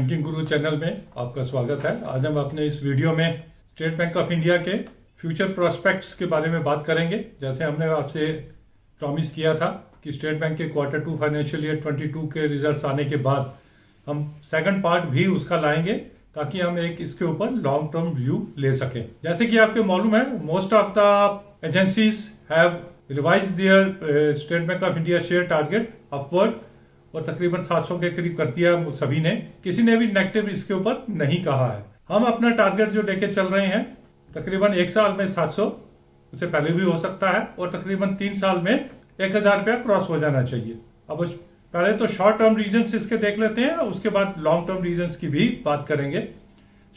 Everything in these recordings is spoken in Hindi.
बैंकिंग गुरु चैनल में आपका स्वागत है। आज हम अपने इस वीडियो में स्टेट बैंक ऑफ इंडिया के फ्यूचर प्रोस्पेक्ट्स के बारे में बात करेंगे। जैसे हमने आपसे प्रॉमिस किया था कि स्टेट बैंक के Q2 फाइनेंशियल ईयर 22 के रिजल्ट्स आने के बाद हम सेकंड पार्ट भी उसका लाएंगे ताकि हम एक इसके ऊपर लॉन्ग टर्म व्यू ले सकें। जैसे कि आपको मालूम है, most of the agencies have revise there state Bank of India share target upward और तकरीबन 700 के करीब कर दिया सभी ने। किसी ने भी नेगेटिव इसके ऊपर नहीं कहा है। हम अपना टारगेट जो लेके चल रहे हैं तकरीबन एक साल में 700, उससे पहले भी हो सकता है, और तकरीबन 3 साल में 1000 रुपया क्रॉस हो जाना चाहिए। अब पहले तो शॉर्ट टर्म रीजंस इसके देख लेते हैं, उसके बाद लॉन्ग टर्म रीजंस की भी बात करेंगे।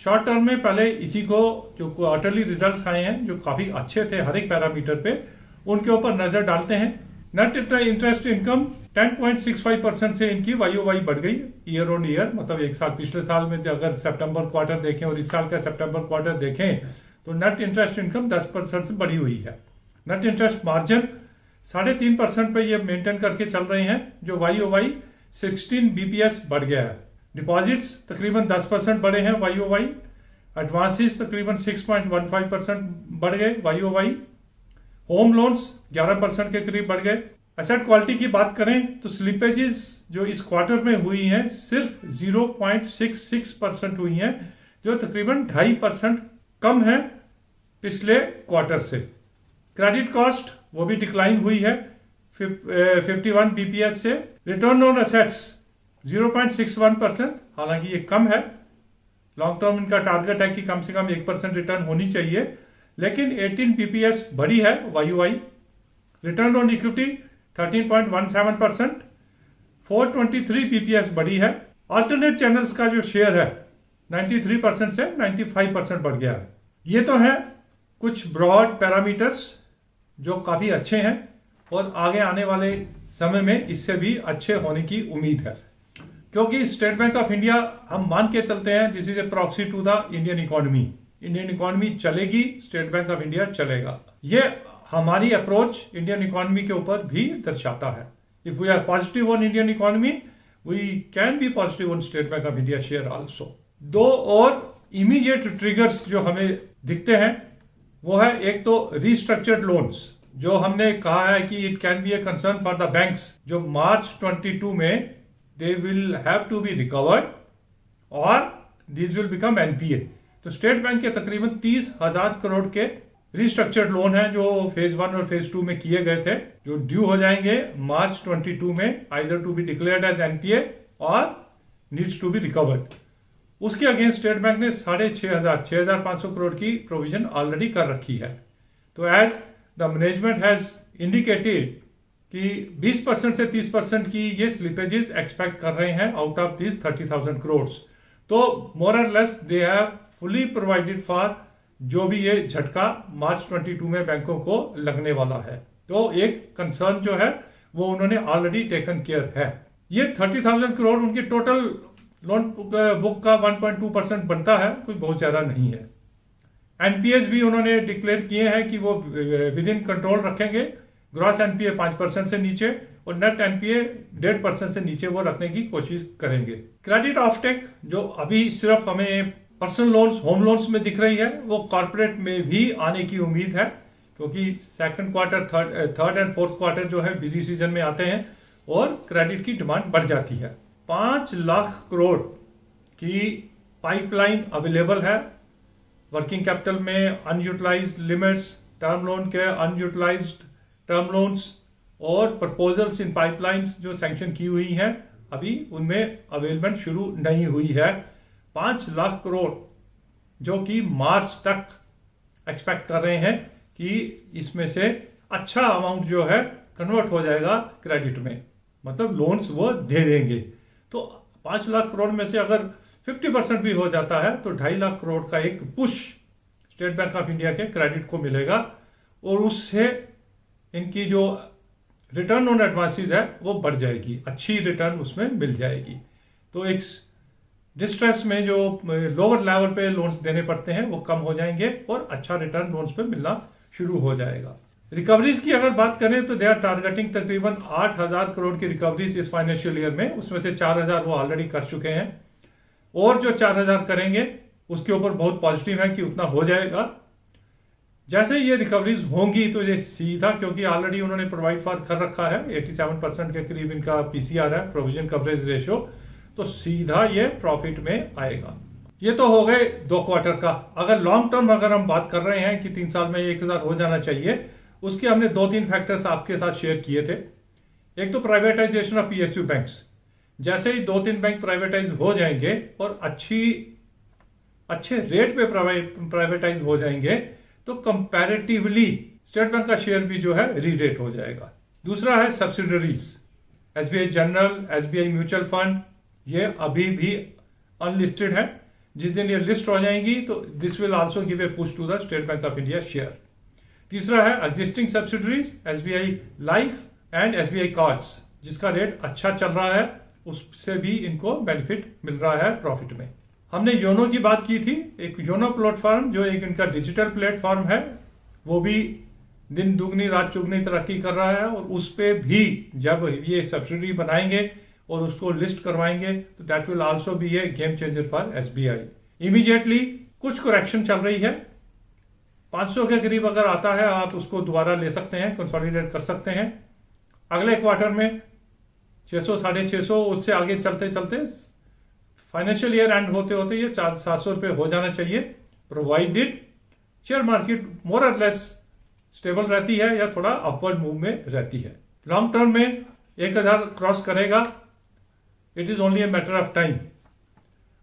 शॉर्ट टर्म में पहले इसी को जो क्वार्टरली रिजल्ट्स आए हैं जो काफी अच्छे थे हर एक पैरामीटर पे, उनके ऊपर नजर डालते हैं। नेट इंटरेस्ट इनकम 10.65% से इनकी YOY बढ़ गई ईयर ऑन ईयर, मतलब एक साल पिछले साल में अगर सितंबर क्वार्टर देखें और इस साल का सितंबर क्वार्टर देखें तो नेट इंटरेस्ट इनकम 10% से बढ़ी हुई है। नेट इंटरेस्ट मार्जिन 3.5% पे ये मेंटेन करके चल रहे हैं, जो YOY 16 BPS बढ़ गया है। डिपॉजिट्स तकरीबन 10% बढ़े हैं YOY। एडवांसेस तकरीबन 6.15% बढ़ गए YOY। होम लोन्स 11% के करीब बढ़ गए। एसेट क्वालिटी की बात करें तो स्लिपेजेस जो इस क्वार्टर में हुई हैं सिर्फ 0.66% हुई हैं, जो तकरीबन 2.5% कम है पिछले क्वार्टर से। क्रेडिट कॉस्ट वो भी डिक्लाइन हुई है 51 BPS से। रिटर्न ऑन एसेट्स 0.61%, हालांकि ये कम है। लॉन्ग टर्म इनका टारगेट है कि कम से कम 1% रिटर्न होनी चाहिए, लेकिन 18 BPS बढ़ी है YOY। Return on equity 13.17%, 423 BPS बढ़ी है। अल्टरनेट चैनल्स का जो शेयर है 93% से 95% बढ़ गया है। ये तो है कुछ ब्रॉड पैरामीटर्स जो काफी अच्छे हैं और आगे आने वाले समय में इससे भी अच्छे होने की उम्मीद है, क्योंकि स्टेट बैंक ऑफ इंडिया हम मान के चलते हैं this is a proxy to the Indian economy. Indian economy चलेगी, स्टेट बैंक ऑफ इंडिया चलेगा। ये हमारी अप्रोच इंडियन इकोनॉमी के ऊपर भी दर्शाता है। If we are positive on Indian economy, we can be positive on State Bank of India share also. 2 और इमीडिएट ट्रिगर्स जो हमें दिखते हैं वो है, एक तो रीस्ट्रक्चर्ड लोन्स, जो हमने कहा है कि it can be a concern for the banks, जो मार्च 22 में they will have to be recovered और दिस विल बिकम NPA। तो स्टेट बैंक के तकरीबन 30,000 करोड़ के रिस्ट्रक्चर्ड लोन है जो फेज 1 और फेज 2 में किए गए थे, जो ड्यू हो जाएंगे मार्च 22 में, either to be declared as NPA और नीड्स टू बी रिकवर्ड। उसके अगेंस्ट स्टेट बैंक ने 6,500 करोड़ की प्रोविजन ऑलरेडी कर रखी है। तो as the management has indicated कि 20% से 30% की ये स्लिपेजेस एक्सपेक्ट कर रहे हैं आउट ऑफ दिस 30,000 करोड़। तो मोर और less they have fully provided for जो भी ये झटका मार्च 22 में बैंकों को लगने वाला है। तो एक कंसर्न जो है वो उन्होंने ऑलरेडी टेकन केयर है। ये 30,000 करोड़ उनके टोटल लोन बुक का 1.2% बनता है, कोई बहुत ज्यादा नहीं है। NPAs भी उन्होंने डिक्लेयर किए हैं कि वो विद इन कंट्रोल रखेंगे। ग्रॉस NPA 5% से नीचे और नेट NPA 1.5% से नीचे वो रखने की कोशिश करेंगे। क्रेडिट ऑफटेक जो अभी सिर्फ हमें पर्सनल लोन्स, होम लोन्स में दिख रही है, वो कॉर्पोरेट में भी आने की उम्मीद है, क्योंकि second quarter, third and fourth quarter जो है बिजी सीजन में आते हैं और क्रेडिट की डिमांड बढ़ जाती है। 5 लाख करोड़ की पाइपलाइन अवेलेबल है वर्किंग कैपिटल में, अनयूटिलाइज्ड लिमिट्स, टर्म लोन के अनयूटिलाइज्ड टर्म लोन्स और प्रपोजल्स इन पाइपलाइंस जो सैंक्शन की हुई हैं, अभी उनमें अवेलमेंट शुरू नहीं हुई है। 5 लाख करोड़ जो कि मार्च तक एक्सपेक्ट कर रहे हैं कि इसमें से अच्छा अमाउंट जो है कन्वर्ट हो जाएगा क्रेडिट में, मतलब लोन्स वो दे देंगे। तो 5 लाख करोड़ में से अगर 50% भी हो जाता है तो 2.5 लाख करोड़ का एक push state Bank of India के क्रेडिट को मिलेगा और उससे इनकी जो रिटर्न ऑन एडवांसेस है वो बढ़ जाएगी, अच्छी रिटर्न उसमें मिल जाएगी। तो एक डिस्ट्रेस में जो लोअर लेवल पे लोन्स देने पड़ते हैं वो कम हो जाएंगे और अच्छा रिटर्न लोन्स पे मिलना शुरू हो जाएगा। रिकवरीज की अगर बात करें तो दे आर टारगेटिंग तकरीबन 8,000 करोड़ की रिकवरीज इस फाइनेंशियल ईयर में, उसमें से 4,000 वो ऑलरेडी कर चुके हैं और जो 4000 करेंगे उसके ऊपर बहुत पॉजिटिव है कि उतना हो जाएगा। जैसे ये रिकवरीज होंगी तो ये सीधा, क्योंकि ऑलरेडी उन्होंने प्रोवाइड फॉर कर रखा है, 87% के करीब इनका पीसीआर है, प्रोविजन कवरेज रेशियो, तो सीधा ये प्रॉफिट में आएगा। ये तो हो गए 2 क्वार्टर का। अगर लॉन्ग टर्म अगर हम बात कर रहे हैं कि 3 साल में 1000 हो जाना चाहिए, उसके हमने 2-3 फैक्टर्स आपके साथ शेयर किए थे। एक तो प्राइवेटाइजेशन ऑफ पीएसयू बैंक्स। जैसे ही 2-3 बैंक प्राइवेटाइज हो जाएंगे और अच्छे रेट पे प्राइवेटाइज हो जाएंगे तो कंपैरेटिवली स्टेट बैंक का शेयर भी जो है री-रेट हो जाएगा। दूसरा है subsidiaries, SBI general, SBI mutual fund, ये अभी भी अनलिस्टेड है। जिस दिन ये लिस्ट हो जाएंगी तो this will also give a push to the State Bank of India share. तीसरा है existing subsidiaries, SBI Life and SBI Cards, जिसका रेट अच्छा चल रहा है, उससे भी इनको बेनिफिट मिल रहा है प्रॉफिट में। हमने योनो की बात की थी, एक योनो प्लेटफॉर्म जो एक इनका डिजिटल प्लेटफॉर्म है, वो भी दिन दुगनी रात चुगनी तरक्की कर रहा है, और उस पे भी जब ये सब्सिडी बनाएंगे और उसको लिस्ट करवाएंगे तो that will also be A game changer for SBI. Immediately कुछ करेक्शन चल रही है, 500 के करीब अगर आता है आप उसको दोबारा ले सकते हैं, कंसोलिडेट कर सकते हैं। अगले क्वार्टर में 600, 650, उससे आगे चलते चलते फाइनेंशियल ईयर एंड होते होते ये 700 रुपए हो जाना चाहिए, प्रोवाइडेड शेयर मार्केट मोर और लेस स्टेबल रहती है या थोड़ा अपवर्ड मूव में रहती है। लॉन्ग टर्म में 1000 क्रॉस करेगा, it is only a matter of time.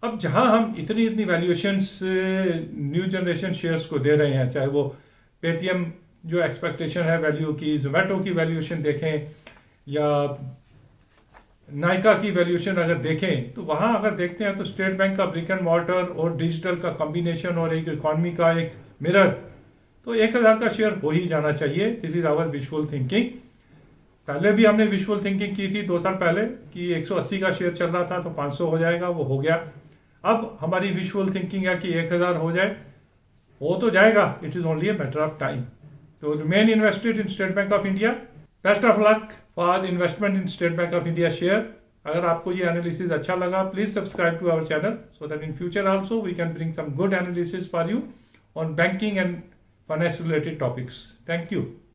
अब जहां हम इतनी वैल्यूएशंस न्यू जनरेशन शेयर्स को दे रहे हैं, चाहे वो पेटीएम जो एक्सपेक्टेशन है वैल्यू की, जोमेटो की वैल्यूएशन देखें या नायका की वैल्यूएशन अगर देखें, तो वहां अगर देखते हैं तो स्टेट बैंक का ब्रिक एंड मॉर्टर और डिजिटल का कॉम्बिनेशन और एक इकोनॉमी का एक मिरर, तो 1000 का शेयर हो ही जाना चाहिए। This is our visual thinking. पहले भी हमने विजुअल थिंकिंग की थी 2 साल पहले कि 180 का शेयर चल रहा था तो 500 हो जाएगा, वो हो गया। अब हमारी विजुअल थिंकिंग है कि 1000 हो जाए, हो तो जाएगा, it is only a matter of time. तो remain invested in State Bank of India. Best of luck for investment in State Bank of India share. अगर आपको ये एनालिसिस अच्छा लगा, please subscribe to our channel so that in future also we can bring some good analysis for you on banking and finance related topics. Thank you.